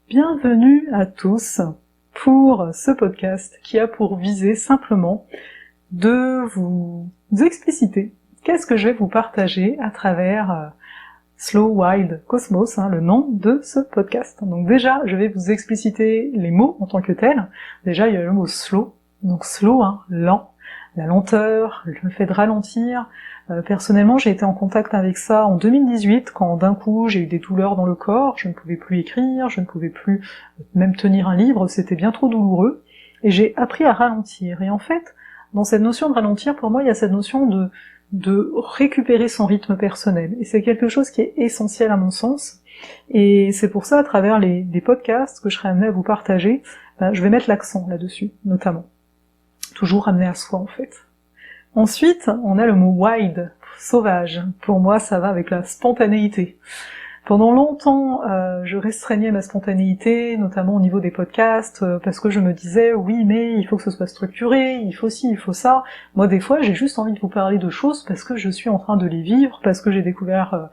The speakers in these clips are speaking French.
Bienvenue à tous pour ce podcast qui a pour visée simplement de vous expliciter qu'est-ce que je vais vous partager à travers Slow Wild Cosmos, le nom de ce podcast. Donc déjà, je vais vous expliciter les mots en tant que tels. Déjà, il y a le mot slow, donc slow, lent, la lenteur, le fait de ralentir. Personnellement, j'ai été en contact avec ça en 2018, quand d'un coup j'ai eu des douleurs dans le corps, je ne pouvais plus écrire, je ne pouvais plus même tenir un livre, c'était bien trop douloureux, et j'ai appris à ralentir. Et en fait, dans cette notion de ralentir, pour moi, il y a cette notion de récupérer son rythme personnel. Et c'est quelque chose qui est essentiel à mon sens, et c'est pour ça, à travers les podcasts que je serai amenée à vous partager, je vais mettre l'accent là-dessus, notamment. Toujours amené à soi, en fait. Ensuite, on a le mot wild, sauvage. Pour moi, ça va avec la spontanéité. Pendant longtemps, je restreignais ma spontanéité, notamment au niveau des podcasts, parce que je me disais, oui, mais il faut que ce soit structuré, il faut ci, il faut ça. Moi, des fois, j'ai juste envie de vous parler de choses parce que je suis en train de les vivre, parce que j'ai découvert...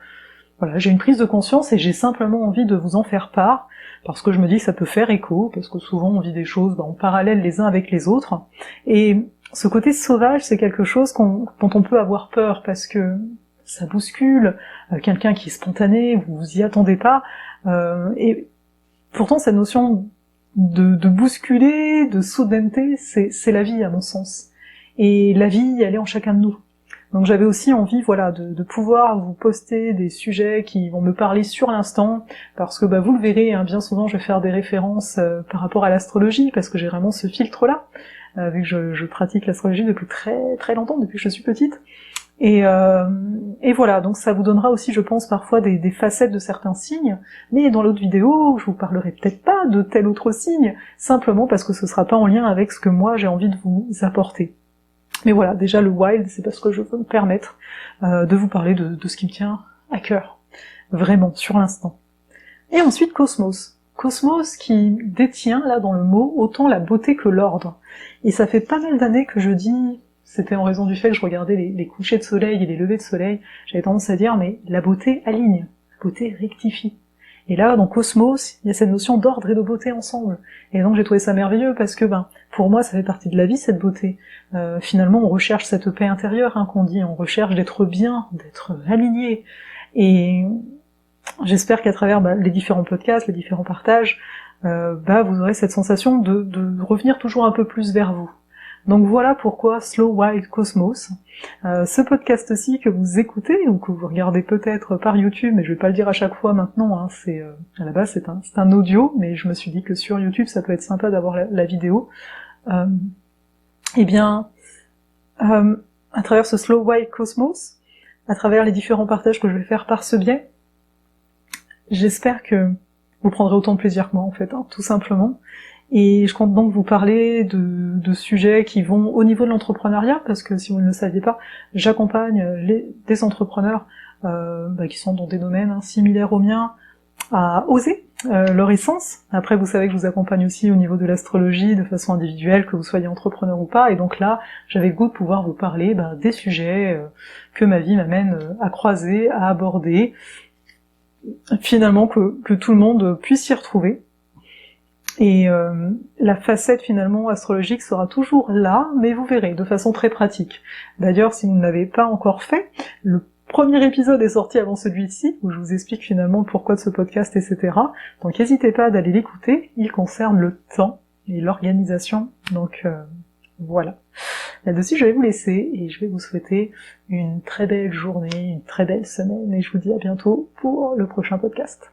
j'ai une prise de conscience et j'ai simplement envie de vous en faire part, parce que je me dis que ça peut faire écho, parce que souvent on vit des choses en parallèle les uns avec les autres, et ce côté sauvage, c'est quelque chose dont on peut avoir peur, parce que ça bouscule, quelqu'un qui est spontané, vous vous y attendez pas, et pourtant cette notion de bousculer, de soudaineté, c'est la vie à mon sens, et la vie, elle est en chacun de nous. Donc j'avais aussi envie, de pouvoir vous poster des sujets qui vont me parler sur l'instant, parce que vous le verrez, bien souvent je vais faire des références par rapport à l'astrologie, parce que j'ai vraiment ce filtre-là, vu que je pratique l'astrologie depuis très très longtemps, depuis que je suis petite. Et voilà, donc ça vous donnera aussi, je pense, parfois des facettes de certains signes, mais dans l'autre vidéo, je vous parlerai peut-être pas de tel autre signe, simplement parce que ce sera pas en lien avec ce que moi j'ai envie de vous apporter. Mais voilà, déjà le wild, c'est parce que je veux me permettre de vous parler de ce qui me tient à cœur, vraiment, sur l'instant. Et ensuite Cosmos. Cosmos qui détient, là, dans le mot, autant la beauté que l'ordre. Et ça fait pas mal d'années que je dis, c'était en raison du fait que je regardais les couchers de soleil et les levées de soleil, j'avais tendance à dire, mais la beauté aligne, la beauté rectifie. Et là, dans Cosmos, il y a cette notion d'ordre et de beauté ensemble. Et donc j'ai trouvé ça merveilleux parce que, pour moi, ça fait partie de la vie, cette beauté. Finalement, on recherche cette paix intérieure, qu'on dit, on recherche d'être bien, d'être aligné. Et j'espère qu'à travers les différents podcasts, les différents partages, vous aurez cette sensation de revenir toujours un peu plus vers vous. Donc voilà pourquoi Slow Wild Cosmos. Ce podcast-ci que vous écoutez, ou que vous regardez peut-être par YouTube, mais je vais pas le dire à chaque fois maintenant, à la base c'est un audio, mais je me suis dit que sur YouTube ça peut être sympa d'avoir la vidéo. À travers ce Slow Wild Cosmos, à travers les différents partages que je vais faire par ce biais, j'espère que vous prendrez autant de plaisir que moi en fait, tout simplement. Et je compte donc vous parler de sujets qui vont au niveau de l'entrepreneuriat, parce que si vous ne le saviez pas, j'accompagne des entrepreneurs qui sont dans des domaines similaires aux miens à oser leur essence. Après, vous savez que je vous accompagne aussi au niveau de l'astrologie de façon individuelle, que vous soyez entrepreneur ou pas, et donc là, j'avais le goût de pouvoir vous parler des sujets que ma vie m'amène à croiser, à aborder, finalement que tout le monde puisse s'y retrouver. Et la facette finalement astrologique sera toujours là, mais vous verrez, de façon très pratique. D'ailleurs, si vous ne l'avez pas encore fait, le premier épisode est sorti avant celui-ci, où je vous explique finalement le pourquoi de ce podcast, etc. Donc n'hésitez pas d'aller l'écouter, il concerne le temps et l'organisation, donc voilà. Là-dessus, je vais vous laisser, et je vais vous souhaiter une très belle journée, une très belle semaine, et je vous dis à bientôt pour le prochain podcast.